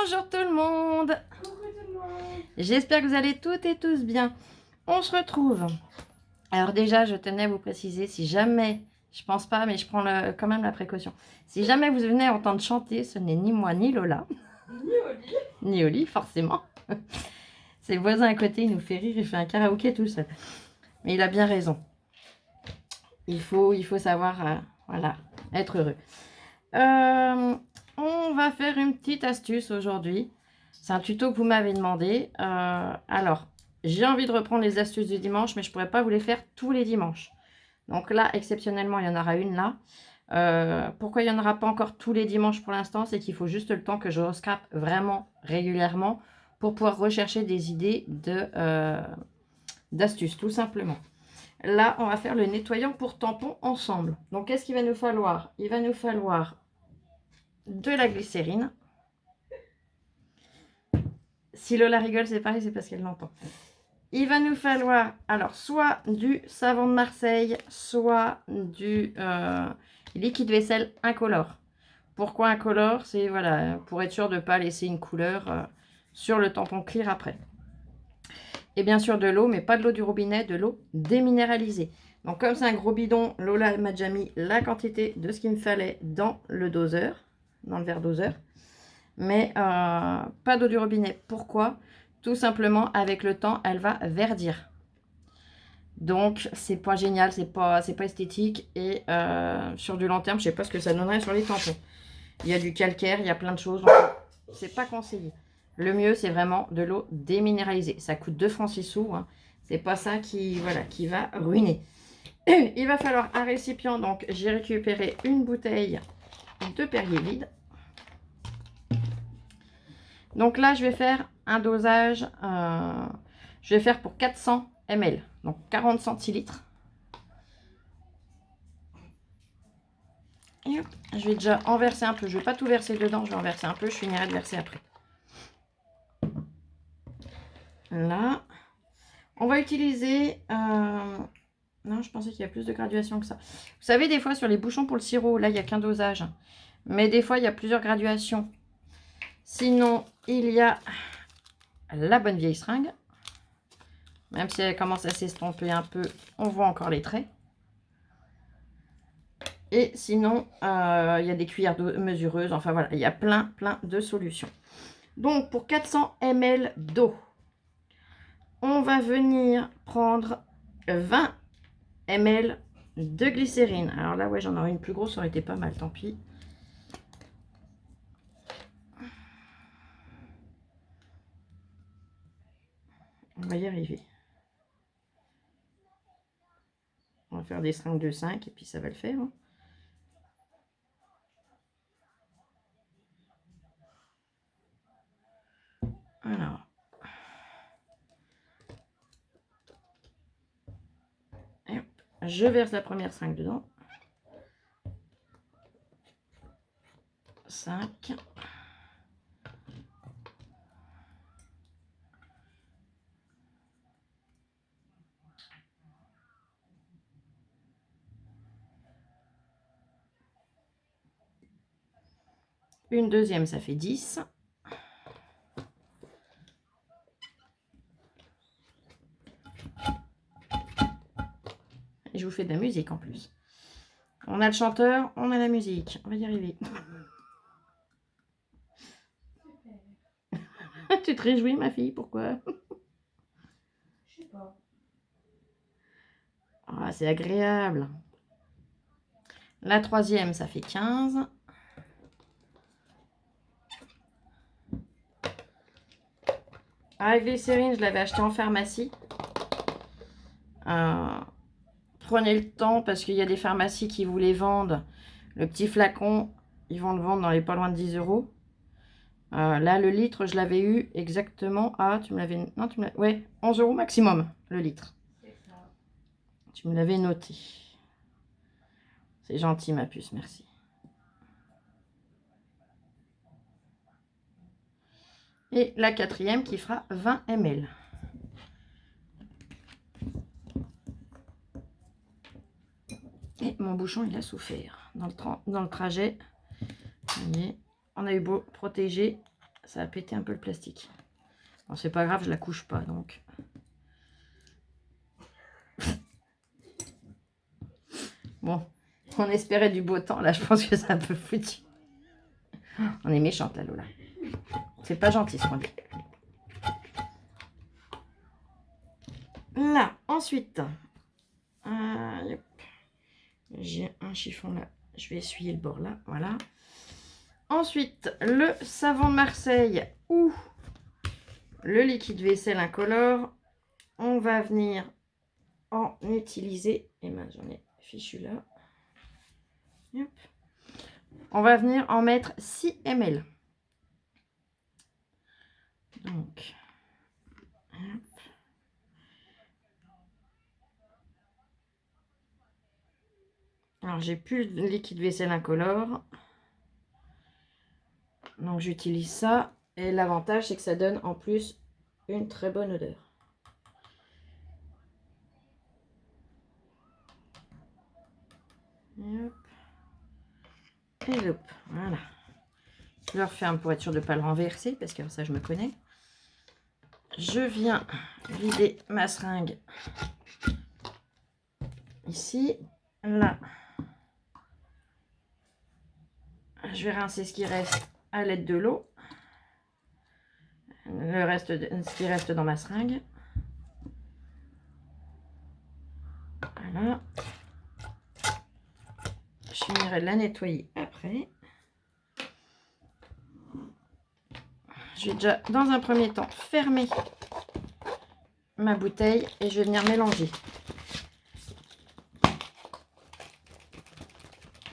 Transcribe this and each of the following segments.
Bonjour tout le monde. Coucou tout le monde. J'espère que vous allez toutes et tous bien. On se retrouve. Alors déjà, je tenais à vous préciser, si jamais, je pense pas, mais je prends quand même la précaution. Si jamais vous venez entendre chanter, ce n'est ni moi ni Lola. Ni Oli. Ni Oli, forcément. C'est le voisin à côté, il nous fait rire, il fait un karaoké tout seul. Mais il a bien raison. Il faut savoir, voilà, être heureux. On va faire une petite astuce aujourd'hui. C'est un tuto que vous m'avez demandé. Alors, j'ai envie de reprendre les astuces du dimanche, mais je ne pourrais pas vous les faire tous les dimanches. Donc là, exceptionnellement, il y en aura une là. Pourquoi il n'y en aura pas encore tous les dimanches pour l'instant? C'est qu'il faut juste le temps que je rescrape vraiment régulièrement pour pouvoir rechercher des idées d'astuces, tout simplement. Là, on va faire le nettoyant pour tampons ensemble. Donc, qu'est-ce qu'il va nous falloir? Il va nous falloir de la glycérine. Si Lola rigole, c'est pareil, c'est parce qu'elle l'entend. Il va nous falloir, alors, soit du savon de Marseille, soit du liquide vaisselle incolore. Pourquoi incolore? C'est, voilà, pour être sûr de ne pas laisser une couleur sur le tampon clear après. Et bien sûr de l'eau, mais pas de l'eau du robinet, de l'eau déminéralisée. Donc comme c'est un gros bidon, Lola m'a déjà mis la quantité de ce qu'il me fallait dans le doseur, dans le verre doseur. Mais pas d'eau du robinet. Pourquoi? Tout simplement, avec le temps, elle va verdir. Donc, c'est pas génial, c'est pas esthétique. Et sur du long terme, je sais pas ce que ça donnerait sur les tampons. Il y a du calcaire, il y a plein de choses. Donc, c'est pas conseillé. Le mieux, c'est vraiment de l'eau déminéralisée. Ça coûte 2 francs 6 sous. Hein. C'est pas ça qui va ruiner. Il va falloir un récipient. Donc, j'ai récupéré une bouteille de Perrier vide. Donc là, je vais faire un dosage, je vais faire pour 400 ml, donc 40 centilitres. Et hop, je vais déjà en verser un peu. Je ne vais pas tout verser dedans, je vais en verser un peu. Je finirai de verser après. Là, on va utiliser... non, je pensais qu'il y a plus de graduation que ça. Vous savez, des fois, sur les bouchons pour le sirop, là, il n'y a qu'un dosage. Mais des fois, il y a plusieurs graduations. Sinon, il y a la bonne vieille seringue. Même si elle commence à s'estomper un peu, on voit encore les traits. Et sinon, il y a des cuillères mesureuses. Enfin voilà, il y a plein de solutions. Donc, pour 400 ml d'eau, on va venir prendre 20 ml de glycérine. Alors là, ouais, j'en aurais une plus grosse, ça aurait été pas mal, tant pis. On va y arriver. On va faire des seringues de 5 et puis ça va le faire. Hein. Alors. Et hop, je verse la première seringue dedans. 5. Une deuxième, ça fait 10. Et je vous fais de la musique en plus. On a le chanteur, on a la musique. On va y arriver. Tu te réjouis, ma fille? Pourquoi? Je sais pas. Ah, c'est agréable. La troisième, ça fait 15. Avec glycérine, je l'avais acheté en pharmacie. Prenez le temps parce qu'il y a des pharmacies qui vous les vendent. Le petit flacon, ils vont le vendre dans les pas loin de 10 €. Là, le litre, je l'avais eu exactement à... Tu me l'avais... Non, tu me l'avais... Ouais, 11 € maximum, le litre. C'est ça. Tu me l'avais noté. C'est gentil, ma puce, merci. Et la quatrième qui fera 20 ml. Et mon bouchon, il a souffert dans le trajet. Vous voyez, on a eu beau protéger, Ça a pété un peu le plastique. Bon, c'est pas grave, je la couche pas donc. Bon, on espérait du beau temps. Là, je pense que c'est un peu foutu. On est méchante, là, Lola. C'est pas gentil, ce qu'on dit. Là, ensuite, j'ai un chiffon là. Je vais essuyer le bord là. Voilà. Ensuite, le savon de Marseille ou le liquide vaisselle incolore. On va venir en utiliser. Et ben, j'en ai fichu là. Hop. On va venir en mettre 6 ml. Donc, hop. Alors, j'ai plus de liquide vaisselle incolore. Donc, j'utilise ça. Et l'avantage, c'est que ça donne en plus une très bonne odeur. Et hop. Et hop. Voilà. Je le referme pour être sûr de ne pas le renverser, parce que ça, je me connais. Je viens vider ma seringue ici. Là. Je vais rincer ce qui reste à l'aide de l'eau. Ce qui reste dans ma seringue. Voilà. Je finirai de la nettoyer après. Je vais déjà, dans un premier temps, fermer ma bouteille et je vais venir mélanger.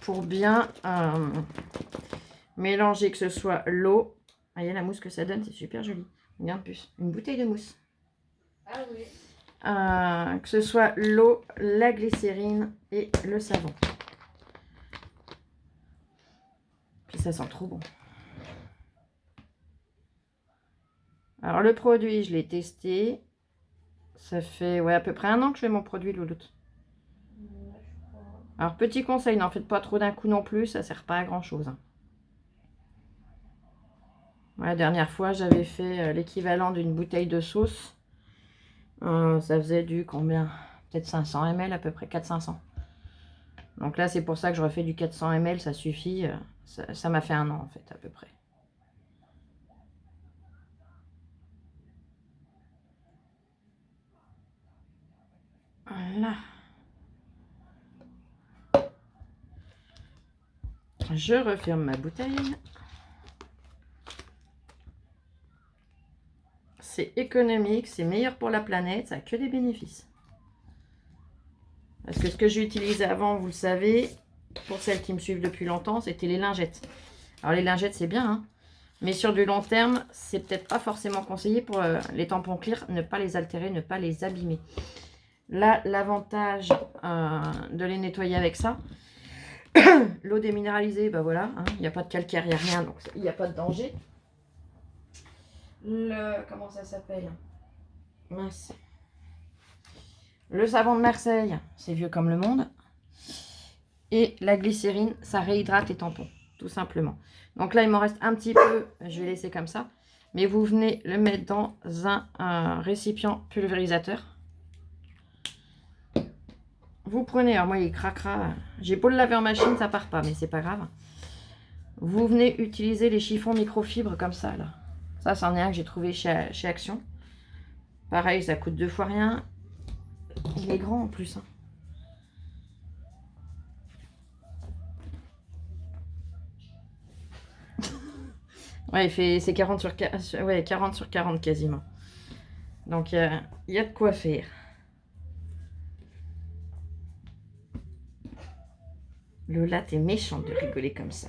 Pour bien mélanger, que ce soit l'eau. Ah, voyez la mousse que ça donne, c'est super joli. Regarde plus, une bouteille de mousse. Ah oui. Que ce soit l'eau, la glycérine et le savon. Puis ça sent trop bon. Alors le produit, je l'ai testé. Ça fait à peu près 1 an que je fais mon produit, Louloute. Alors petit conseil, n'en faites pas trop d'un coup non plus, ça sert pas à grand chose. La dernière fois, j'avais fait l'équivalent d'une bouteille de sauce. Ça faisait du combien? Peut-être 500 ml, à peu près 400-500. Donc là, c'est pour ça que je refais du 400 ml, ça suffit. Ça m'a fait 1 an, en fait, à peu près. Voilà. Je referme ma bouteille. C'est économique, c'est meilleur pour la planète, ça a que des bénéfices. Parce que ce que j'ai utilisé avant, vous le savez, pour celles qui me suivent depuis longtemps, c'était les lingettes. Alors les lingettes, c'est bien, hein, mais sur du long terme, c'est peut-être pas forcément conseillé pour les tampons clear, ne pas les altérer, ne pas les abîmer. Là, l'avantage de les nettoyer avec ça, l'eau déminéralisée, bah voilà, hein, il n'y a pas de calcaire, il n'y a rien, donc il n'y a pas de danger. Comment ça s'appelle? Mince. Le savon de Marseille, c'est vieux comme le monde. Et la glycérine, ça réhydrate les tampons, tout simplement. Donc là, il m'en reste un petit peu, je vais laisser comme ça. Mais vous venez le mettre dans un récipient pulvérisateur. Vous prenez, alors moi il craquera, j'ai beau le laver en machine, ça part pas, mais c'est pas grave. Vous venez utiliser les chiffons microfibres comme ça, là. Ça, c'en est un que j'ai trouvé chez Action. Pareil, ça coûte 2 fois rien. Il est grand en plus. Hein. Ouais, c'est 40 sur 40 quasiment. Donc, il y a de quoi faire. Lola, t'es méchante de rigoler comme ça.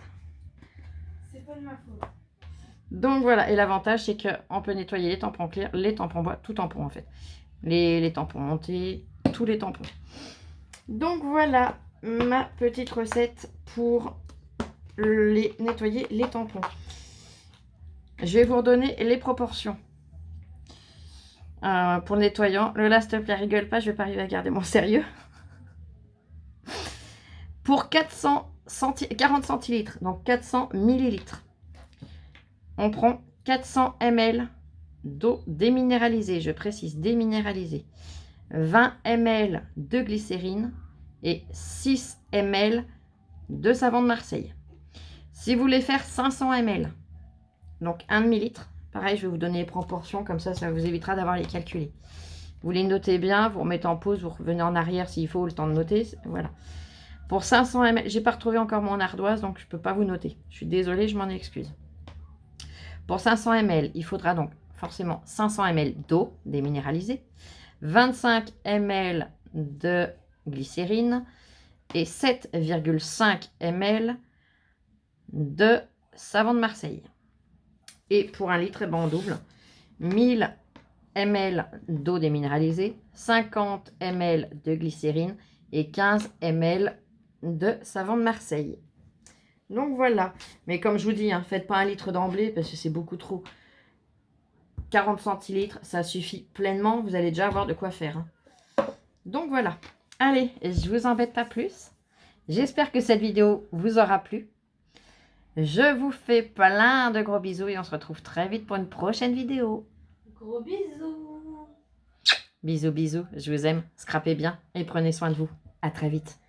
C'est pas de ma faute. Donc voilà, et l'avantage c'est qu'on peut nettoyer les tampons clairs, les tampons bois, tout tampon en fait. Les tampons montés, tous les tampons. Donc voilà ma petite recette pour nettoyer les tampons. Je vais vous redonner les proportions. Pour le nettoyant, Lola, s'il te plaît, rigole pas, je vais pas arriver à garder mon sérieux. Pour 40 centilitres, donc 400 millilitres. On prend 400 ml d'eau déminéralisée, je précise déminéralisée, 20 ml de glycérine et 6 ml de savon de Marseille. Si vous voulez faire 500 ml, donc 1 demi-litre, pareil, je vais vous donner les proportions, comme ça, ça vous évitera d'avoir les calculés. Vous les notez bien, vous remettez en pause, vous revenez en arrière s'il faut le temps de noter. Voilà. Pour 500 ml, j'ai pas retrouvé encore mon ardoise, donc je peux pas vous noter. Je suis désolée, je m'en excuse. Pour 500 ml, il faudra donc forcément 500 ml d'eau déminéralisée, 25 ml de glycérine et 7,5 ml de savon de Marseille. Et pour 1 litre, on double 1000 ml d'eau déminéralisée, 50 ml de glycérine et 15 ml de savon de Marseille. Donc voilà. Mais comme je vous dis, hein, faites pas 1 litre d'emblée parce que c'est beaucoup trop. 40 centilitres, ça suffit pleinement. Vous allez déjà avoir de quoi faire. Hein. Donc voilà. Allez, je vous embête pas plus. J'espère que cette vidéo vous aura plu. Je vous fais plein de gros bisous et on se retrouve très vite pour une prochaine vidéo. Gros bisous. Bisous, bisous. Je vous aime. Scrapez bien et prenez soin de vous. À très vite.